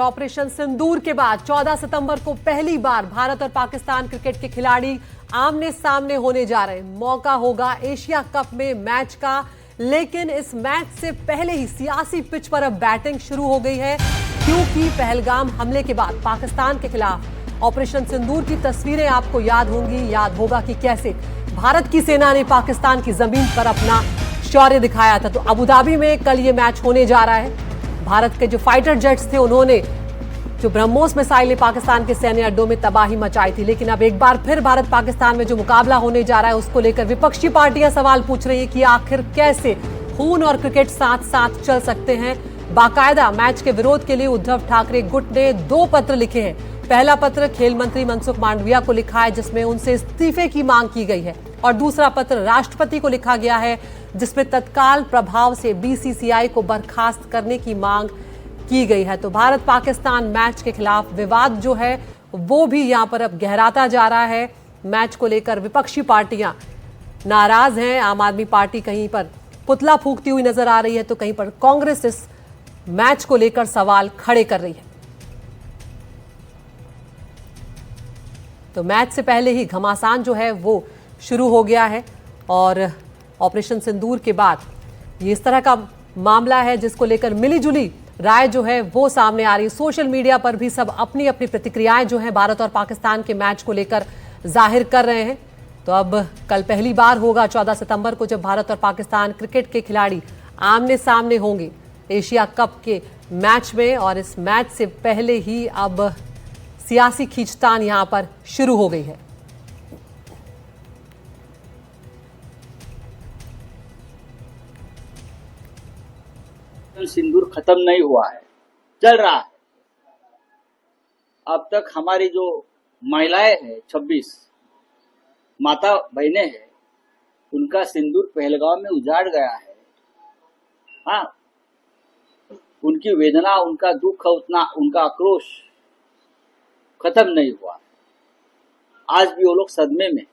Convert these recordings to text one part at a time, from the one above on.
Operation सिंदूर के बाद 14 सितंबर को पहली बार भारत और पाकिस्तान क्रिकेट के खिलाड़ी आमने सामने होने जा रहे हैं। मौका होगा एशिया कप में मैच का, लेकिन इस मैच से पहले ही सियासी पिच पर अब बैटिंग शुरू हो गई है, क्योंकि पहलगाम हमले के बाद पाकिस्तान के खिलाफ ऑपरेशन सिंदूर की तस्वीरें आपको याद होंगी। याद होगा कि कैसे भारत की सेना ने पाकिस्तान की जमीन पर अपना शौर्य दिखाया था। तो अबू धाबी में कल ये मैच होने जा रहा है। भारत के जो फाइटर जेट्स थे, उन्होंने जो ब्रह्मोस मिसाइल ने पाकिस्तान के सैन्य अड्डों में तबाही मचाई थी, लेकिन अब एक बार फिर भारत पाकिस्तान में जो मुकाबला होने जा रहा है उसको लेकर विपक्षी पार्टियां सवाल पूछ रही है कि आखिर कैसे खून और क्रिकेट साथ साथ चल सकते हैं। बाकायदा मैच के विरोध के लिए उद्धव ठाकरे गुट ने 2 पत्र लिखे हैं। पहला पत्र खेल मंत्री मनसुख मांडविया को लिखा है, जिसमें उनसे इस्तीफे की मांग की गई है, और दूसरा पत्र राष्ट्रपति को लिखा गया है, जिसमें तत्काल प्रभाव से बीसीसीआई को बर्खास्त करने की मांग की गई है। तो भारत पाकिस्तान मैच के खिलाफ विवाद जो है वो भी यहां पर अब गहराता जा रहा है। मैच को लेकर विपक्षी पार्टियां नाराज हैं। आम आदमी पार्टी कहीं पर पुतला फूंकती हुई नजर आ रही है, तो कहीं पर कांग्रेस इस मैच को लेकर सवाल खड़े कर रही है। तो मैच से पहले ही घमासान जो है वो शुरू हो गया है, और ऑपरेशन सिंदूर के बाद ये इस तरह का मामला है जिसको लेकर मिलीजुली राय जो है वो सामने आ रही है। सोशल मीडिया पर भी सब अपनी अपनी प्रतिक्रियाएं जो हैं भारत और पाकिस्तान के मैच को लेकर जाहिर कर रहे हैं। तो अब कल पहली बार होगा 14 सितंबर को, जब भारत और पाकिस्तान क्रिकेट के खिलाड़ी आमने सामने होंगे एशिया कप के मैच में, और इस मैच से पहले ही अब सियासी खींचतान यहां पर शुरू हो गई है। सिंदूर खत्म नहीं हुआ है, चल रहा है। अब तक हमारी जो महिलाएं हैं, 26 माता बहनें हैं, उनका सिंदूर पहलगाम में उजाड़ गया है। हाँ, उनकी वेदना, उनका दुख, उनका आक्रोश खत्म नहीं हुआ। आज भी वो लोग सदमे में।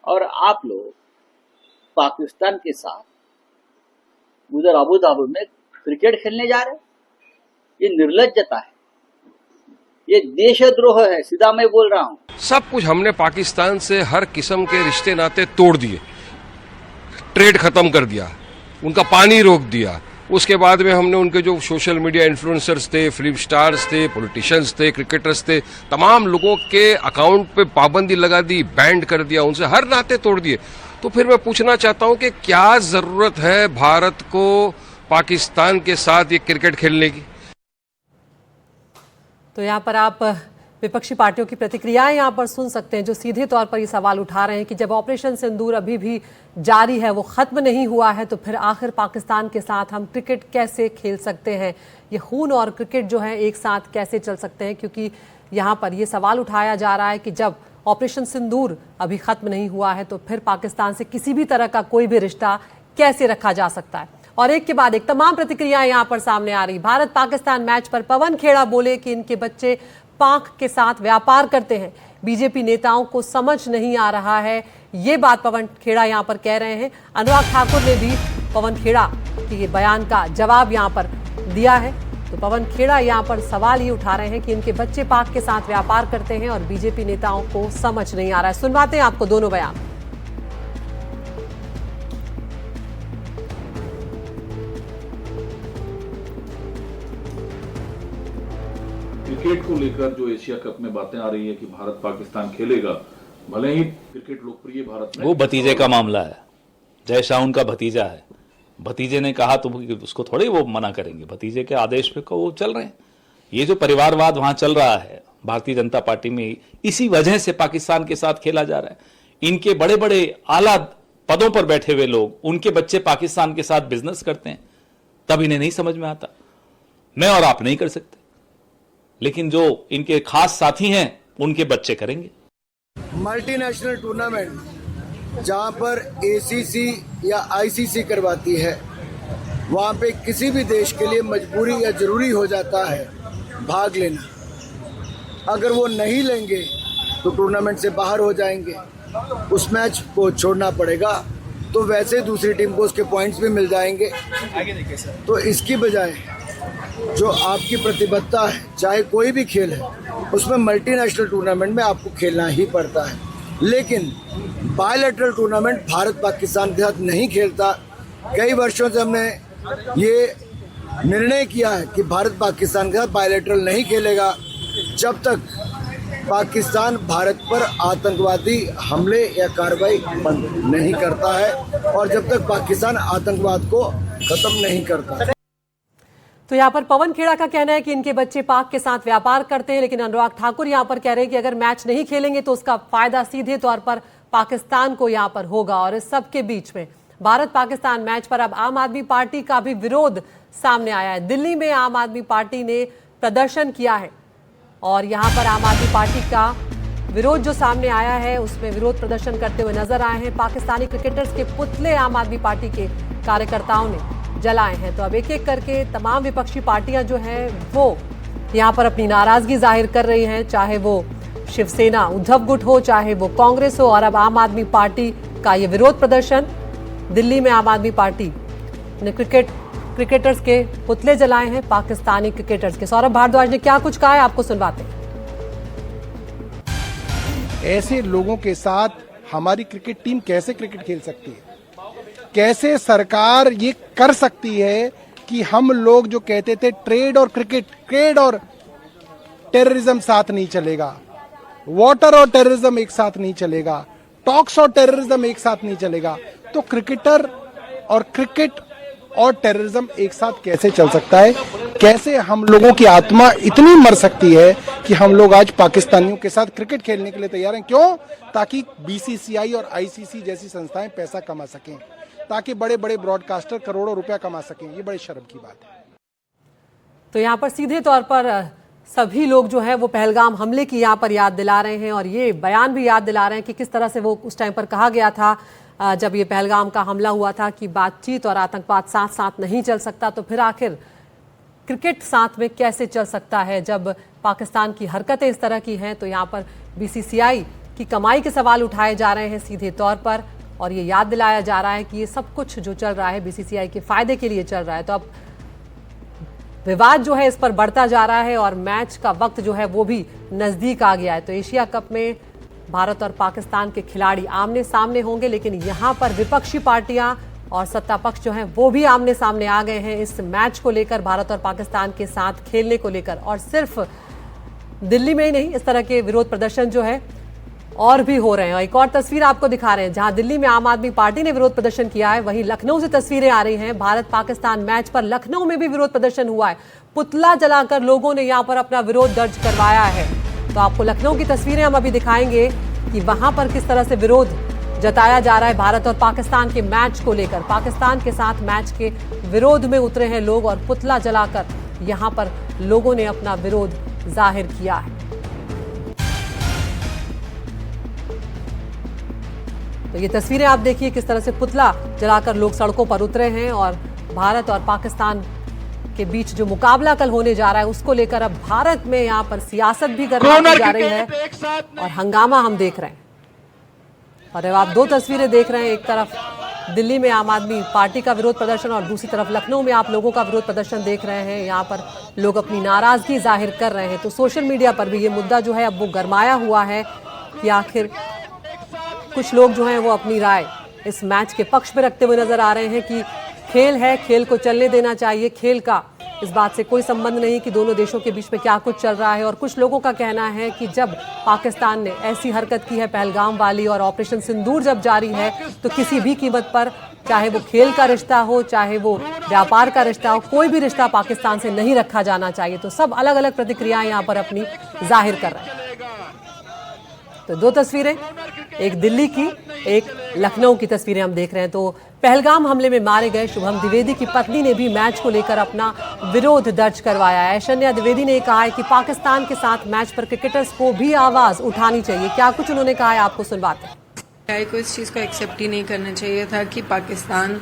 और आप लोग पाकिस्तान के साथ उधर अबू धाबी में क्रिकेट खेलने जा रहे हैं। ये निर्लज्जता है, ये देशद्रोह है, सीधा मैं बोल रहा हूं। सब कुछ हमने पाकिस्तान से हर किस्म के रिश्ते नाते तोड़ दिए, ट्रेड खत्म कर दिया, उनका पानी रोक दिया। उसके बाद में हमने उनके जो सोशल मीडिया इन्फ्लुएंसर्स थे, फिल्म स्टार्स थे, पॉलिटिशियंस थे, क्रिकेटर्स थे, तमाम लोगों के अकाउंट पे पाबंदी लगा दी, बैंड कर दिया, उनसे हर नाते तोड़ दिए। तो फिर मैं पूछना चाहता हूं कि क्या जरूरत है भारत को पाकिस्तान के साथ ये क्रिकेट खेलने की। तो यहाँ पर आप विपक्षी पार्टियों की प्रतिक्रियाएं यहाँ पर सुन सकते हैं, जो सीधे तौर पर ये सवाल उठा रहे हैं कि जब ऑपरेशन सिंदूर अभी भी जारी है, वो खत्म नहीं हुआ है, तो फिर आखिर पाकिस्तान के साथ हम क्रिकेट कैसे खेल सकते हैं। ये खून और क्रिकेट जो है एक साथ कैसे चल सकते हैं, क्योंकि यहाँ पर ये सवाल उठाया जा रहा है कि जब ऑपरेशन सिंदूर अभी खत्म नहीं हुआ है, तो फिर पाकिस्तान से किसी भी तरह का कोई भी रिश्ता कैसे रखा जा सकता है। और एक के बाद एक तमाम प्रतिक्रियाएं यहाँ पर सामने आ रही। भारत पाकिस्तान मैच पर पवन खेड़ा बोले कि इनके बच्चे पाक के साथ व्यापार करते हैं, बीजेपी नेताओं को समझ नहीं आ रहा है। ये बात पवन खेड़ा यहाँ पर कह रहे हैं। अनुराग ठाकुर ने भी पवन खेड़ा के बयान का जवाब यहाँ पर दिया है। तो पवन खेड़ा यहाँ पर सवाल ये उठा रहे हैं कि इनके बच्चे पाक के साथ व्यापार करते हैं और बीजेपी नेताओं को समझ नहीं आ रहा है। सुनवाते हैं आपको दोनों बयान। क्रिकेट को लेकर जो एशिया कप में बातें आ रही है कि भारत पाकिस्तान खेलेगा, भले ही क्रिकेट लोकप्रिय भारत में, वो भतीजे का मामला है। जय शाह उनका भतीजा है, भतीजे ने कहा तो उसको थोड़े वो मना करेंगे। भतीजे के आदेश पे को वो चल रहे हैं। ये जो परिवारवाद वहां चल रहा है भारतीय जनता पार्टी में, इसी वजह से पाकिस्तान के साथ खेला जा रहा है। इनके बड़े बड़े आला पदों पर बैठे हुए लोग, उनके बच्चे पाकिस्तान के साथ बिजनेस करते हैं, तब इन्हें नहीं समझ में आता। मैं और आप नहीं कर सकते, लेकिन जो इनके खास साथी हैं उनके बच्चे करेंगे। मल्टीनेशनल टूर्नामेंट जहां पर एसीसी या आईसीसी करवाती है, वहां पे किसी भी देश के लिए मजबूरी या जरूरी हो जाता है भाग लेना। अगर वो नहीं लेंगे तो टूर्नामेंट से बाहर हो जाएंगे, उस मैच को छोड़ना पड़ेगा। तो वैसे दूसरी टीम को उसके पॉइंट्स भी मिल जाएंगे। तो इसकी बजाय जो आपकी प्रतिबद्धता है, चाहे कोई भी खेल है, उसमें मल्टीनेशनल टूर्नामेंट में आपको खेलना ही पड़ता है। लेकिन बायलैटरल टूर्नामेंट भारत पाकिस्तान के साथ नहीं खेलता। कई वर्षों से हमने ये निर्णय किया है कि भारत पाकिस्तान के साथ बायलैटरल नहीं खेलेगा जब तक पाकिस्तान भारत पर आतंकवादी हमले या कार्रवाई बंद नहीं करता है और जब तक पाकिस्तान आतंकवाद को खत्म नहीं करता। तो यहाँ पर पवन खेड़ा का कहना है कि इनके बच्चे पाक के साथ व्यापार करते हैं, लेकिन अनुराग ठाकुर यहाँ पर कह रहे हैं कि अगर मैच नहीं खेलेंगे तो उसका फायदा सीधे तौर पर पाकिस्तान को यहाँ पर होगा। और इस सब के बीच में भारत पाकिस्तान मैच पर अब आम आदमी पार्टी का भी विरोध सामने आया है। दिल्ली में आम आदमी पार्टी ने प्रदर्शन किया है और यहाँ पर आम आदमी पार्टी का विरोध जो सामने आया है उसमें विरोध प्रदर्शन करते हुए नजर आए हैं। पाकिस्तानी क्रिकेटर्स के पुतले आम आदमी पार्टी के कार्यकर्ताओं ने जलाए हैं। तो अब एक एक करके तमाम विपक्षी पार्टियां जो हैं वो यहाँ पर अपनी नाराजगी जाहिर कर रही हैं, चाहे वो शिवसेना उद्धव गुट हो, चाहे वो कांग्रेस हो। और अब आम आदमी पार्टी का ये विरोध प्रदर्शन, दिल्ली में आम आदमी पार्टी ने क्रिकेटर्स के पुतले जलाए हैं, पाकिस्तानी क्रिकेटर्स के। सौरभ भारद्वाज ने क्या कुछ कहा है आपको सुनवाते हैं। ऐसे लोगों के साथ हमारी क्रिकेट टीम कैसे क्रिकेट खेल सकती है? कैसे सरकार ये कर सकती है कि हम लोग जो कहते थे ट्रेड और टेररिज्म साथ नहीं चलेगा, वाटर और टेररिज्म एक साथ नहीं चलेगा, टॉक्स और टेररिज्म एक साथ नहीं चलेगा, तो क्रिकेट और टेररिज्म एक साथ कैसे चल सकता है? कैसे हम लोगों की आत्मा इतनी मर सकती है कि हम लोग आज पाकिस्तानियों के साथ क्रिकेट खेलने के लिए तैयार हैं? क्यों? ताकि बीसीसीआई और आईसीसी जैसी संस्थाएं पैसा कमा सकें, ताकि बड़े बड़े ब्रॉडकास्टर करोड़ों रुपया कमा सकें। ये बड़ी शर्म की बात है। तो यहाँ पर सीधे तौर पर सभी लोग जो है वो पहलगाम हमले की यहाँ पर याद दिला रहे हैं और ये बयान भी याद दिला रहे हैं कि किस तरह से वो उस टाइम पर कहा गया था जब ये पहलगाम का हमला हुआ था कि बातचीत और आतंकवाद साथ साथ नहीं चल सकता। तो फिर आखिर क्रिकेट साथ में कैसे चल सकता है जब पाकिस्तान की हरकतें इस तरह की हैं? तो यहाँ पर बीसीसीआई की कमाई के सवाल उठाए जा रहे हैं सीधे तौर पर और ये याद दिलाया जा रहा है कि ये सब कुछ जो चल रहा है बीसीसीआई के फायदे के लिए चल रहा है। तो अब विवाद जो है इस पर बढ़ता जा रहा है और मैच का वक्त जो है वो भी नजदीक आ गया है। तो एशिया कप में भारत और पाकिस्तान के खिलाड़ी आमने सामने होंगे, लेकिन यहाँ पर विपक्षी पार्टियां और सत्ता पक्ष जो हैं वो भी आमने सामने आ गए हैं इस मैच को लेकर, भारत और पाकिस्तान के साथ खेलने को लेकर। और सिर्फ दिल्ली में ही नहीं, इस तरह के विरोध प्रदर्शन जो है और भी हो रहे हैं। एक और तस्वीर आपको दिखा रहे हैं, जहां दिल्ली में आम आदमी पार्टी ने विरोध प्रदर्शन किया है, वहीं लखनऊ से तस्वीरें आ रही हैं। भारत पाकिस्तान मैच पर लखनऊ में भी विरोध प्रदर्शन हुआ है। पुतला जलाकर लोगों ने यहां पर अपना विरोध दर्ज करवाया है। तो आपको लखनऊ की तस्वीरें हम अभी दिखाएंगे कि वहां पर किस तरह से विरोध जताया जा रहा है भारत और पाकिस्तान के मैच को लेकर। पाकिस्तान के साथ मैच के विरोध में उतरे हैं लोग और पुतला जलाकर यहां पर लोगों ने अपना विरोध जाहिर किया है। तो ये तस्वीरें आप देखिए किस तरह से पुतला जलाकर लोग सड़कों पर उतरे हैं और भारत और पाकिस्तान के बीच जो मुकाबला कल होने जा रहा है उसको लेकर अब भारत में यहाँ पर सियासत भी करने जा रही है और हंगामा हम देख रहे हैं। और अब आप दो तस्वीरें देख रहे हैं, एक तरफ दिल्ली में आम आदमी पार्टी का विरोध प्रदर्शन और दूसरी तरफ लखनऊ में आप लोगों का विरोध प्रदर्शन देख रहे हैं। यहाँ पर लोग अपनी नाराजगी जाहिर कर रहे हैं। तो सोशल मीडिया पर भी ये मुद्दा जो है अब वो गरमाया हुआ है कि आखिर कुछ लोग जो हैं वो अपनी राय इस मैच के पक्ष में रखते हुए नजर आ रहे हैं कि खेल है, खेल को चलने देना चाहिए, खेल का इस बात से कोई संबंध नहीं कि दोनों देशों के बीच में क्या कुछ चल रहा है। और कुछ लोगों का कहना है कि जब पाकिस्तान ने ऐसी हरकत की है पहलगाम वाली और ऑपरेशन सिंदूर जब जारी है तो किसी भी कीमत पर, चाहे वो खेल का रिश्ता हो, चाहे वो व्यापार का रिश्ता हो, कोई भी रिश्ता पाकिस्तान से नहीं रखा जाना चाहिए। तो सब अलग अलग प्रतिक्रियाएं यहाँ पर अपनी जाहिर कर रहे हैं। तो दो तस्वीरें, एक दिल्ली की, एक लखनऊ की तस्वीरें हम देख रहे हैं। तो पहलगाम हमले में मारे गए शुभम द्विवेदी की पत्नी ने भी मैच को लेकर अपना विरोध दर्ज करवाया है। ऐश्वर्या द्विवेदी ने कहा है कि पाकिस्तान के साथ मैच पर क्रिकेटर्स को भी आवाज उठानी चाहिए। क्या कुछ उन्होंने कहा है आपको सुनवाते हैं। को इस चीज़ को एक्सेप्ट ही नहीं करना चाहिए था कि पाकिस्तान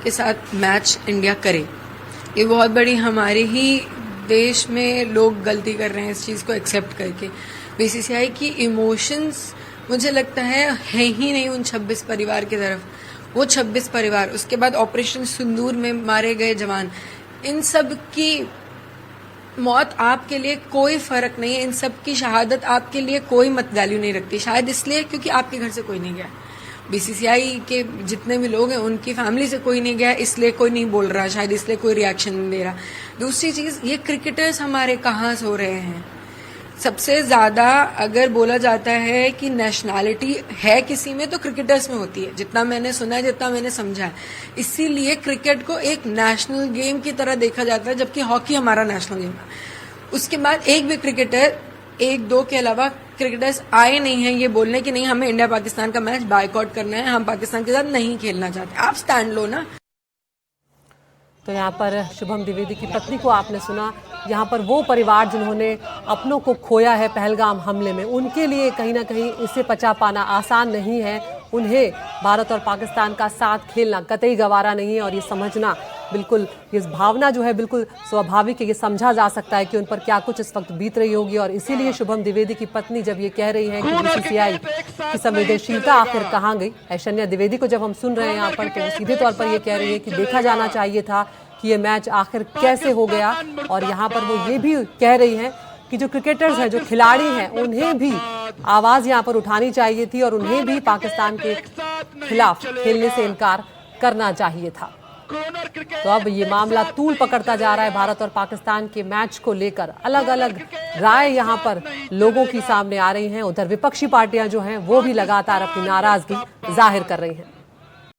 के साथ मैच इंडिया करे। ये बहुत बड़ी हमारे ही देश में लोग गलती कर रहे हैं इस चीज़ को एक्सेप्ट करके। बीसीसीआई की इमोशंस मुझे लगता है ही नहीं उन 26 परिवार की तरफ। वो 26 परिवार, उसके बाद ऑपरेशन सिंदूर में मारे गए जवान, इन सब की मौत आपके लिए कोई फर्क नहीं है, इन सब की शहादत आपके लिए कोई मत वैल्यू नहीं रखती। शायद इसलिए क्योंकि आपके घर से कोई नहीं गया, बीसीसीआई के जितने भी लोग हैं उनकी फैमिली से कोई नहीं गया, इसलिए कोई नहीं बोल रहा, शायद इसलिए कोई रिएक्शन नहीं दे रहा। दूसरी चीज, ये क्रिकेटर्स हमारे कहाँ सो रहे हैं। सबसे ज्यादा अगर बोला जाता है कि नेशनैलिटी है किसी में तो क्रिकेटर्स में होती है, जितना मैंने सुना है, जितना मैंने समझा है। इसीलिए क्रिकेट को एक नेशनल गेम की तरह देखा जाता है, जबकि हॉकी हमारा नेशनल गेम है। उसके बाद एक भी क्रिकेटर, एक दो के अलावा क्रिकेटर्स आए नहीं हैं ये बोलने कि नहीं हमें इंडिया पाकिस्तान का मैच बायकॉट करना है, हम पाकिस्तान के साथ नहीं खेलना चाहते। आप स्टैंड लो ना। तो यहाँ पर शुभम द्विवेदी की पत्नी को आपने सुना। यहाँ पर वो परिवार जिन्होंने अपनों को खोया है पहलगाम हमले में, उनके लिए कहीं ना कहीं इसे पचा पाना आसान नहीं है। उन्हें भारत और पाकिस्तान का साथ खेलना कतई गवारा नहीं है और ये समझना बिल्कुल, ये भावना जो है बिल्कुल स्वाभाविक है। ये समझा जा सकता है कि उन पर क्या कुछ इस वक्त बीत रही होगी। और इसीलिए शुभम द्विवेदी की पत्नी जब ये कह रही है कि बीसीसीआई की संवेदनशीलता आखिर कहाँ गई, ऐश्वर्या द्विवेदी को जब हम सुन रहे हैं यहाँ पर, तो वो सीधे तौर पर ये कह रही है कि देखा जाना चाहिए था कि ये मैच आखिर कैसे हो गया। और यहाँ पर वो ये भी कह रही हैं कि जो क्रिकेटर्स हैं, जो खिलाड़ी हैं, उन्हें भी आवाज यहाँ पर उठानी चाहिए थी और उन्हें भी पाकिस्तान के खिलाफ खेलने से इनकार करना चाहिए था। तो अब ये मामला तूल पकड़ता जा रहा है। भारत और पाकिस्तान के मैच को लेकर अलग अलग राय यहाँ पर लोगों की सामने आ रही हैं। उधर विपक्षी पार्टियां जो हैं वो भी लगातार अपनी नाराजगी जाहिर कर रही हैं।